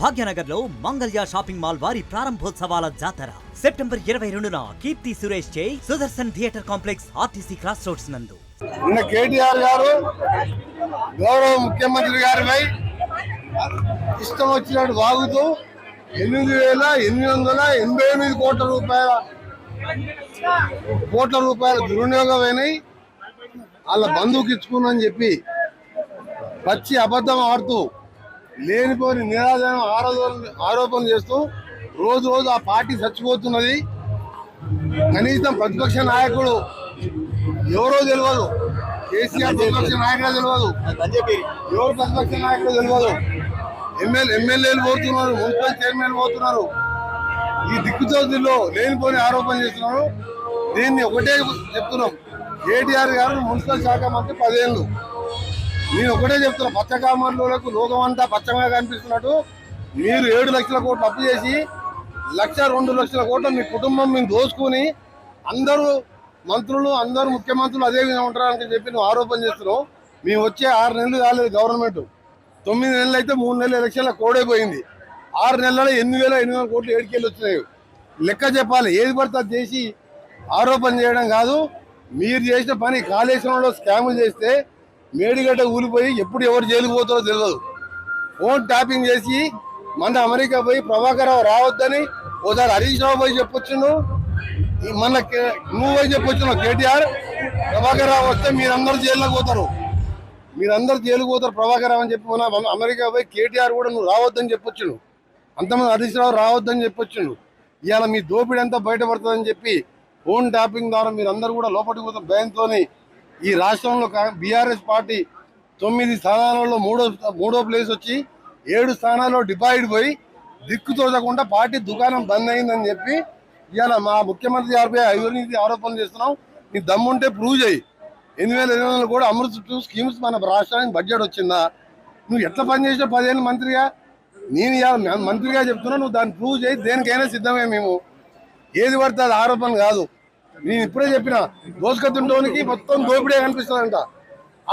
భాగ్యనగర్ లో Mangalya shopping mall వారి ప్రారంభోత్సవాల జాతర సెప్టెంబర్ 22న కీర్తి సురేష్ చే Sudarshan theatre complex RTC cross roads నందు. కేటీఆర్ గారు గౌరవ ముఖ్యమంత్రి గారిపై ఇష్టం వచ్చినట్టు వాగుతూ 8,888 కోట్ల రూపాయల దుర్వినియోగమైనాయి, వాళ్ళ బంధువుకి ఇచ్చుకున్నాని చెప్పి పచ్చి అబద్ధం ఆడుతూ లేనిపోని నిరాధారణ ఆరోపణలు చేస్తూ రోజు రోజు ఆ పార్టీ చచ్చిపోతున్నది. కనీసం ప్రతిపక్ష నాయకుడు ఎవరో తెలియదు, కేసీఆర్ ప్రతిపక్ష నాయకుడే తెలియదు, ఎవరు ప్రతిపక్ష నాయకుడు తెలియదు. ఎమ్మెల్యేలు పోతున్నారు, మున్సిపల్ చైర్మన్ పోతున్నారు, ఈ దిక్కుచోతుల్లో లేనిపోని ఆరోపణ చేస్తున్నారు. దీన్ని ఒకటే చెప్తున్నాం, కేటీఆర్ గారు మున్సిపల్ శాఖ మంత్రి 10 ఏళ్ళు. నేను ఒకటే చెప్తున్నా, పచ్చకామర్లకు లోకం అంతా పచ్చగా కనిపిస్తున్నట్టు మీరు 7 లక్షల కోట్లు అప్పు చేసి 1,02 లక్షల కోట్లు మీ కుటుంబం మేము దోచుకుని అందరూ మంత్రులు అందరూ ముఖ్యమంత్రులు అదే విధంగా ఉంటారని చెప్పి నువ్వు ఆరోపణ చేస్తున్నావు. మేము వచ్చే 6 నెలలు కాలేదు గవర్నమెంట్, 9 నెలలు అయితే 3 నెలల ఎలక్షన్ల కోడైపోయింది. 6 నెలల్లో 8,800 కోట్లు ఏడుకెళ్ళి వచ్చినాయి. లెక్క చెప్పాలి, ఏది పడితే అది చేసి ఆరోపణ చేయడం కాదు. మీరు చేసిన పని కాళేశ్వరంలో స్కాములు చేస్తే మేడిగడ్డ ఊలిపోయి ఎప్పుడు ఎవరు జైలుకు పోతారో తెలియదు. ఫోన్ ట్యాపింగ్ చేసి మన అమెరికా పోయి ప్రభాకర్ రావు రావద్దని ఒకసారి హరీష్ రావు పోయి చెప్పొచ్చును, మన నువ్వు పోయి చెప్పొచ్చును. కేటీఆర్ ప్రభాకర్ రావు వస్తే మీరందరూ జైల్లోకి పోతారు, మీరందరూ జైలుకు పోతారు ప్రభాకర్ రావు అని చెప్పి మన అమెరికా పోయి కేటీఆర్ కూడా నువ్వు రావద్దని చెప్పొచ్చును. అంతమంది హరీష్ రావు రావద్దని చెప్పొచ్చును. ఇవాళ మీ దోపిడీ అంతా బయటపడుతుందని చెప్పి ఫోన్ ట్యాపింగ్ ద్వారా మీరందరూ కూడా లోపలికి పోతారు భయంతో. ఈ రాష్ట్రంలో బీఆర్ఎస్ పార్టీ 9 స్థానాలలో మూడో ప్లేస్ వచ్చి 7 స్థానాల్లో డిపాయిడ్ పోయి దిక్కు తోచకుండా పార్టీ దుకాణం బంద్ అయిందని చెప్పి ఇవాళ మా ముఖ్యమంత్రి గారిపై అవినీతి ఆరోపణలు చేస్తున్నాం. నీ దమ్ముంటే ప్రూవ్ చేయి. 8,800 కూడా అమృత్ స్కీమ్స్ మన రాష్ట్రానికి బడ్జెట్ వచ్చిందా? నువ్వు ఎట్లా పనిచేసిన 10 ఏళ్ళు మంత్రిగా? నేను ఇవాళ మంత్రిగా చెప్తున్నా, నువ్వు దాన్ని ప్రూవ్ చేయి. దేనికైనా సిద్ధమే మేము. ఏది పడితే అది ఆరోపణ కాదు. నేను ఇప్పుడే చెప్పిన, దోసుకతుంటోనికి మొత్తం దోపిడే కనిపిస్తుందంట.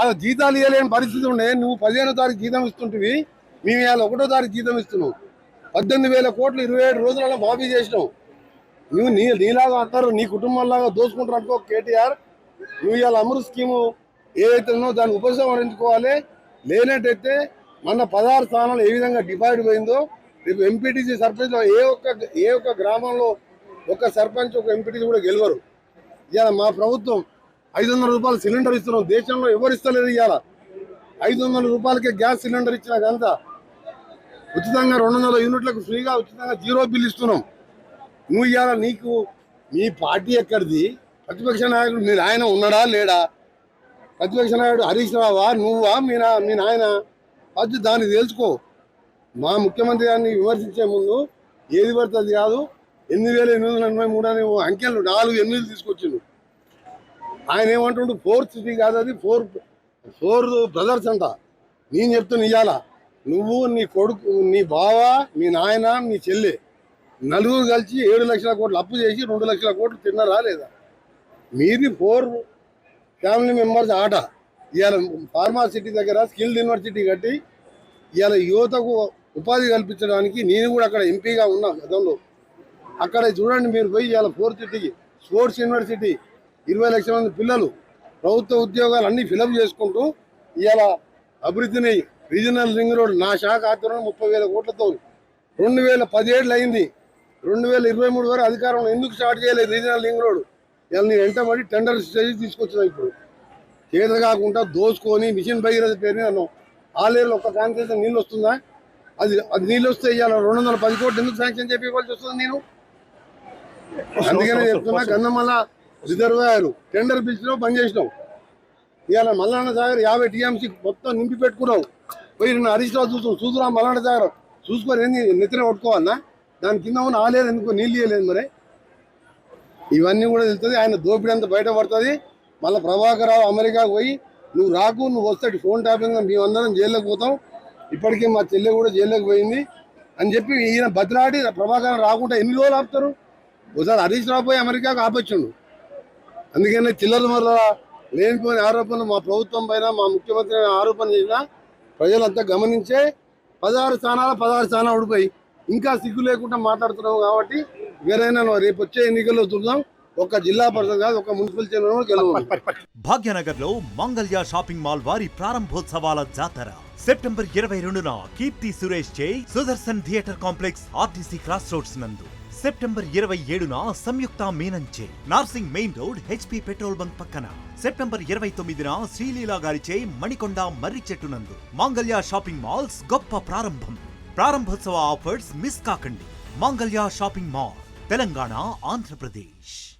అది జీతాలు ఇవ్వలేని పరిస్థితి ఉండే. నువ్వు 15వ తారీఖు జీతం ఇస్తుంటివి, మేము ఇవాళ 1వ తారీఖు జీతం ఇస్తున్నావు. 18,000 కోట్లు 27 రోజులలో మాఫీ చేసినావు. నువ్వు నీలాగా అంటారు, నీ కుటుంబంలాగా దోసుకుంటారు అనుకో కేటీఆర్. నువ్వు ఇవాళ అమృత్ స్కీము ఏదైతే ఉన్నో దాన్ని ఉపసంహరించుకోవాలి. లేనట్టయితే మన 16 స్థానాలు ఏ విధంగా డివైడ్ పోయిందో రేపు ఎంపీటీసీ సర్పంచ్లో ఏ ఒక్క గ్రామంలో ఒక సర్పంచ్ ఒక ఎంపీటీసీ కూడా గెలవరు. ఇవాళ మా ప్రభుత్వం 500 రూపాయలు సిలిండర్ ఇస్తున్నాం. దేశంలో ఎవరు ఇస్తలేదు. ఇవాళ 500 రూపాయలకే గ్యాస్ సిలిండర్ ఇచ్చినాకంతా ఉచితంగా 200 యూనిట్లకు ఫ్రీగా ఉచితంగా 0 బిల్ ఇస్తున్నాం. నువ్వు ఇవాళ నీకు మీ పార్టీ ఎక్కడిది? ప్రతిపక్ష నాయకుడు మీ నాయన ఉన్నాడా లేడా? ప్రతిపక్ష నాయకుడు హరీష్ రావా, నువ్వా, మీ నాయన? అది దాన్ని తెలుసుకో. మా ముఖ్యమంత్రి గారిని విమర్శించే ముందు ఏది పడుతుంది కాదు. 8,883 అనే అంకెలు 4 8 తీసుకొచ్చిండు. ఆయన ఏమంటుండు, 4th సిటీ కాదు అది, 4 బ్రదర్స్ అంట. నేను చెప్తున్నా, ఇవాళ నువ్వు, నీ కొడుకు, నీ బావ, మీ నాయన, మీ చెల్లె నలుగురు కలిసి 7 లక్షల కోట్లు అప్పు చేసి 2 లక్షల కోట్లు తిన్నారా లేదా? మీది 4 ఫ్యామిలీ మెంబర్స్ ఆట. ఇవాళ ఫార్మా సిటీ దగ్గర స్కిల్ యూనివర్సిటీ కట్టి ఇవాళ యువతకు ఉపాధి కల్పించడానికి నేను కూడా అక్కడ ఎంపీగా ఉన్నా గతంలో. అక్కడ చూడండి, మీరు పోయి ఇవాళ 4th సిటీకి స్పోర్ట్స్ యూనివర్సిటీ 20 లక్షల మంది పిల్లలు ప్రభుత్వ ఉద్యోగాలు అన్నీ ఫిలప్ చేసుకుంటూ ఇవాళ అభివృద్ధిని రీజనల్ రింగ్ రోడ్ నా శాఖ ఆధ్వర్యంలో 30,000 కోట్లతో 2017 అయింది. 2023 వరకు అధికారంలో ఎందుకు స్టార్ట్ చేయలేదు రీజనల్ రింగ్ రోడ్? ఇవాళ నేను వెంటబడి టెండర్ స్టేజ్ తీసుకొచ్చిన. ఇప్పుడు చేత కాకుండా దోసుకొని మిషన్ భగీరథ పేరుని అన్నాం. ఆలేరులో ఒక్క కాన్సెషన్ నీళ్ళు వస్తుందా? అది నీళ్ళు వస్తే ఇవాళ 210 కోట్లు ఎందుకు శాంక్షన్ చెప్పి ఇవ్వాల్సి వస్తుంది? నేను అందుకనే చెప్తున్నా, గంధమల్ల రిజర్వాయర్ టెండర్ పిలిచినావు, బంద్ చేసినావు. ఇవాళ మల్లన్న సాగర్ 50 TMC మొత్తం నింపి పెట్టుకున్నావు. పోయి నిన్న హరీష్ రావు చూసురా మల్లన్న సాగర్ చూసుకొని ఏంది నెత్తిన కొట్టుకోవాలన్నా? దాని కింద ఉన్న ఆలేరు ఎందుకో నీళ్ళు ఇవ్వలేదు. మరి ఇవన్నీ కూడా తెలుస్తుంది. ఆయన దోపిడీ అంతా బయటపడుతుంది. మళ్ళీ ప్రభాకర్ రావు అమెరికాకు పోయి నువ్వు రాకు, నువ్వు వస్తాడు ఫోన్ ట్యాపింగ్ మేమందరం జైల్లోకి పోతాం, ఇప్పటికీ మా చెల్లె కూడా జైల్లోకి పోయింది అని చెప్పి ఈయన బతిలాడి ప్రభాకర్ రాకుండా ఎన్ని రోజులు ఆపుతారు? ఒకసారి హరీష్ రావు పోయి అమెరికాకు ఆపొచ్చుండు. అందుకనే చిల్లర మరల లేనిపోయిన ఆరోపణలు మా ప్రభుత్వం పైన మా ముఖ్యమంత్రి ఆరోపణ చేసినా ప్రజలంతా గమనించే 16 స్థానాలు ఓడిపోయి ఇంకా సిగ్గు లేకుండా మాట్లాడుతున్నావు కాబట్టి వేరైనా రేపు వచ్చే ఎన్నికల్లో చూద్దాం. ఒక జిల్లా పరిషత్ కాదు, ఒక మున్సిపల్ చైర్మన్ గెలవాలి. భాగ్యనగర్ లో మంగళ్య షాపింగ్ మాల్ వారి ప్రారంభోత్సవాల జాతర సెప్టెంబర్ 22న కీర్తి సురేష్ చే Sudarshan theatre complex RTC cross roads నందు, సెప్టెంబర్ 27న సంయుక్త మీనంచే Narsingi main road HP petrol bunk పక్కన, సెప్టెంబర్ 29న శ్రీలీలా గారిచే మణికొండ మర్రి చెట్టు నందు మంగళ్య షాపింగ్ మాల్స్ గొప్ప ప్రారంభం. ప్రారంభోత్సవ ఆఫర్స్ మిస్ కాకండి. Mangalya shopping mall, Telangana, Andhra Pradesh.